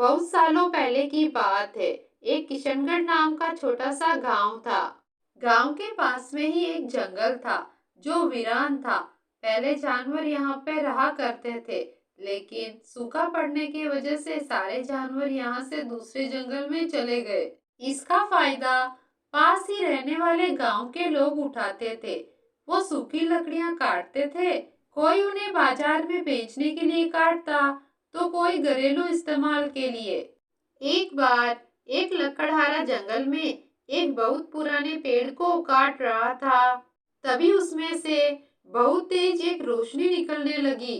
बहुत सालों पहले की बात है। एक किशनगढ़ नाम का छोटा सा गांव था। गांव के पास में ही एक जंगल था जो वीरान था। पहले जानवर यहाँ पे रहा करते थे, लेकिन सूखा पड़ने की वजह से सारे जानवर यहाँ से दूसरे जंगल में चले गए। इसका फायदा पास ही रहने वाले गांव के लोग उठाते थे। वो सूखी लकड़ियां काटते थे। कोई उन्हें बाजार में बेचने के लिए काटता, तो कोई घरेलू इस्तेमाल के लिए। एक बार एक लकड़हारा जंगल में एक बहुत पुराने पेड़ को काट रहा था। तभी उसमें से बहुत तेज एक रोशनी निकलने लगी।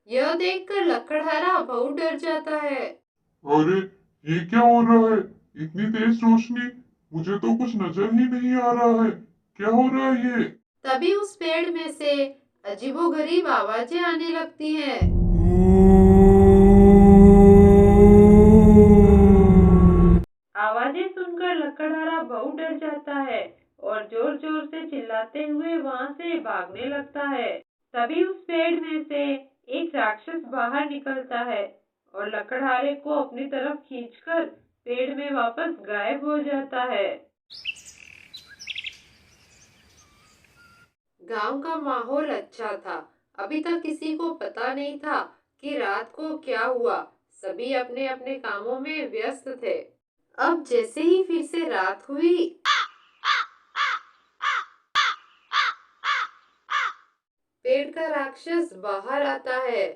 यह देखकर लकड़हारा बहुत डर जाता है। अरे, ये क्या हो रहा है? इतनी तेज रोशनी, मुझे तो कुछ नजर ही नहीं आ रहा है। क्या हो रहा है ये? तभी उस पेड़ में से अजीबोगरीब आवाजें आने लगती हैं। आवाजें सुनकर लकड़हारा बहुत डर जाता है और जोर जोर से चिल्लाते हुए वहां से भागने लगता है। तभी उस पेड़ में से एक राक्षस बाहर निकलता है और लकड़हारे को अपनी तरफ खींचकर पेड़ में वापस गायब हो जाता है। गांव का माहौल अच्छा था। अभी तक किसी को पता नहीं था कि रात को क्या हुआ। सभी अपने अपने कामों में व्यस्त थे। अब जैसे ही फिर से रात हुई, पेड़ का राक्षस बाहर आता है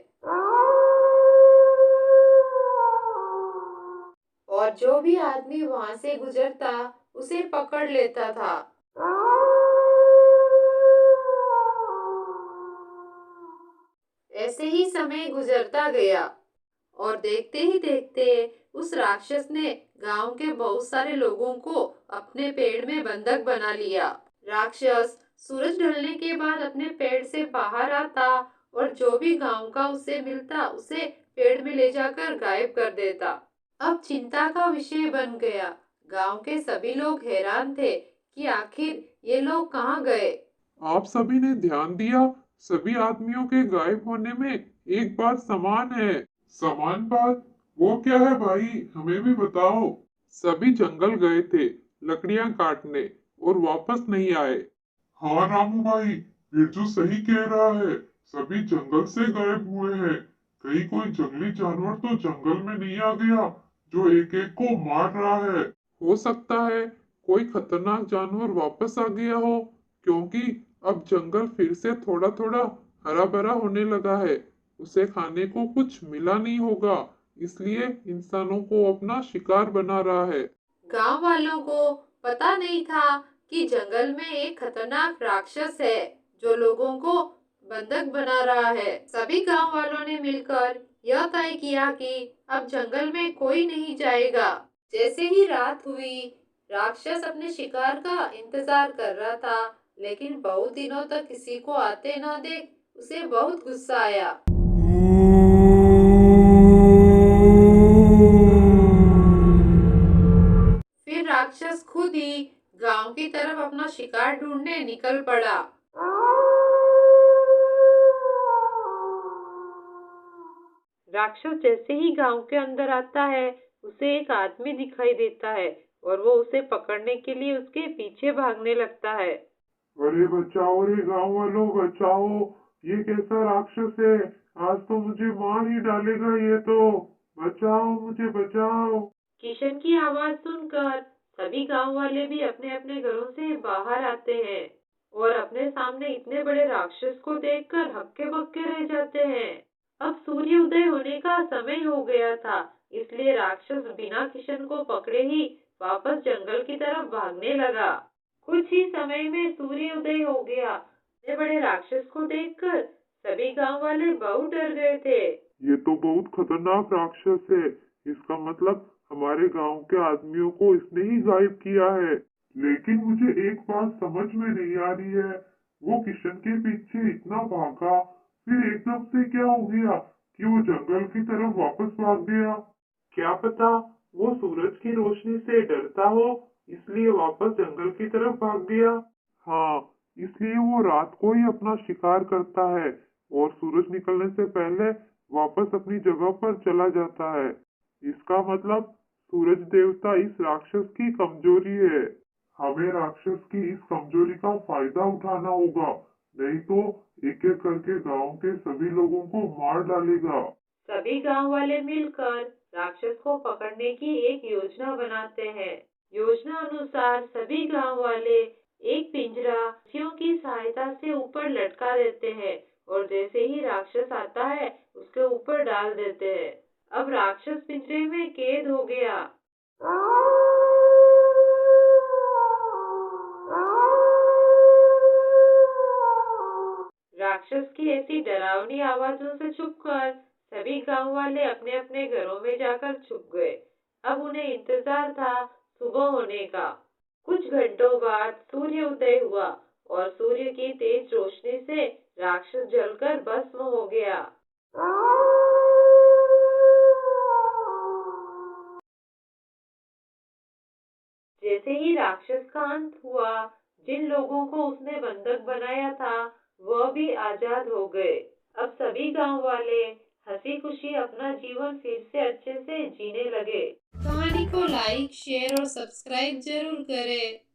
और जो भी आदमी वहां से गुजरता उसे पकड़ लेता था। ऐसे ही समय गुजरता गया और देखते ही देखते उस राक्षस ने गांव के बहुत सारे लोगों को अपने पेड़ में बंधक बना लिया। राक्षस सूरज ढलने के बाद अपने पेड़ से बाहर आता और जो भी गांव का उसे मिलता उसे पेड़ में ले जाकर गायब कर देता। अब चिंता का विषय बन गया। गांव के सभी लोग हैरान थे कि आखिर ये लोग कहाँ गए। आप सभी ने ध्यान दिया? सभी आदमियों के गायब होने में एक बात समान है। समान बात? वो क्या है भाई? हमें भी बताओ। सभी जंगल गए थे लकड़ियां काटने और वापस नहीं आए। हाँ रामू भाई, बिरजू सही कह रहा है। सभी जंगल से गायब हुए हैं। कहीं कोई जंगली जानवर तो जंगल में नहीं आ गया जो एक एक को मार रहा है। हो सकता है कोई खतरनाक जानवर वापस आ गया हो, क्योंकि अब जंगल फिर से थोड़ा थोड़ा हरा भरा होने लगा है। उसे खाने को कुछ मिला नहीं होगा, इसलिए इंसानों को अपना शिकार बना रहा है। गांव वालों को पता नहीं था कि जंगल में एक खतरनाक राक्षस है जो लोगों को बंधक बना रहा है। सभी गांव वालों ने मिलकर यह तय किया कि अब जंगल में कोई नहीं जाएगा। जैसे ही रात हुई, राक्षस अपने शिकार का इंतजार कर रहा था, लेकिन बहुत दिनों तक किसी को आते न देख उसे बहुत गुस्सा आया। फिर राक्षस खुद ही गांव की तरफ अपना शिकार ढूंढने निकल पड़ा। राक्षस जैसे ही गांव के अंदर आता है, उसे एक आदमी दिखाई देता है और वो उसे पकड़ने के लिए उसके पीछे भागने लगता है। अरे बचाओ रे गांव वालों, बचाओ! ये कैसा राक्षस है? आज तो मुझे मार ही डालेगा ये तो। बचाओ, मुझे बचाओ! किशन की आवाज सुनकर सभी गांव वाले भी अपने अपने घरों से बाहर आते हैं और अपने सामने इतने बड़े राक्षस को देखकर हक्के बक्के रह जाते हैं। अब सूर्य उदय होने का समय हो गया था, इसलिए राक्षस बिना किशन को पकड़े ही वापस जंगल की तरफ भागने लगा। कुछ ही समय में सूर्य उदय हो गया। इतने बड़े राक्षस को देखकर सभी गांव वाले बहुत डर गए थे। ये तो बहुत खतरनाक राक्षस है। इसका मतलब हमारे गांव के आदमियों को इसने ही गायब किया है। लेकिन मुझे एक बात समझ में नहीं आ रही है। वो किशन के पीछे इतना भागा, फिर एकदम से क्या हो गया कि वो जंगल की तरफ वापस भाग गया? क्या पता वो सूरज की रोशनी से डरता हो, इसलिए वापस जंगल की तरफ भाग गया। हाँ, इसलिए वो रात को ही अपना शिकार करता है और सूरज निकलने से पहले वापस अपनी जगह पर चला जाता है। इसका मतलब सूरज देवता इस राक्षस की कमजोरी है। हमें राक्षस की इस कमजोरी का फायदा उठाना होगा, नहीं तो एक एक करके गांव के सभी लोगों को मार डालेगा। सभी गांव वाले मिलकर राक्षस को पकड़ने की एक योजना बनाते हैं। योजना अनुसार सभी गांव वाले एक पिंजरा रस्सियों की सहायता से ऊपर लटका देते हैं और जैसे ही राक्षस आता है उसके ऊपर डाल देते हैं। अब राक्षस पिंजरे में कैद हो गया। राक्षस की ऐसी डरावनी आवाजों से छुपकर सभी गांव वाले अपने अपने घरों में जाकर छुप गए। अब उन्हें इंतजार था सुबह होने का। कुछ घंटों बाद सूर्य उदय हुआ और सूर्य की तेज रोशनी से राक्षस जलकर भस्म हो गया। जैसे ही राक्षस का अंत हुआ, जिन लोगों को उसने बंधक बनाया था वह भी आजाद हो गए। अब सभी गांव वाले हंसी खुशी अपना जीवन फिर से अच्छे से जीने लगे। कहानी को लाइक, शेयर और सब्सक्राइब जरूर करें।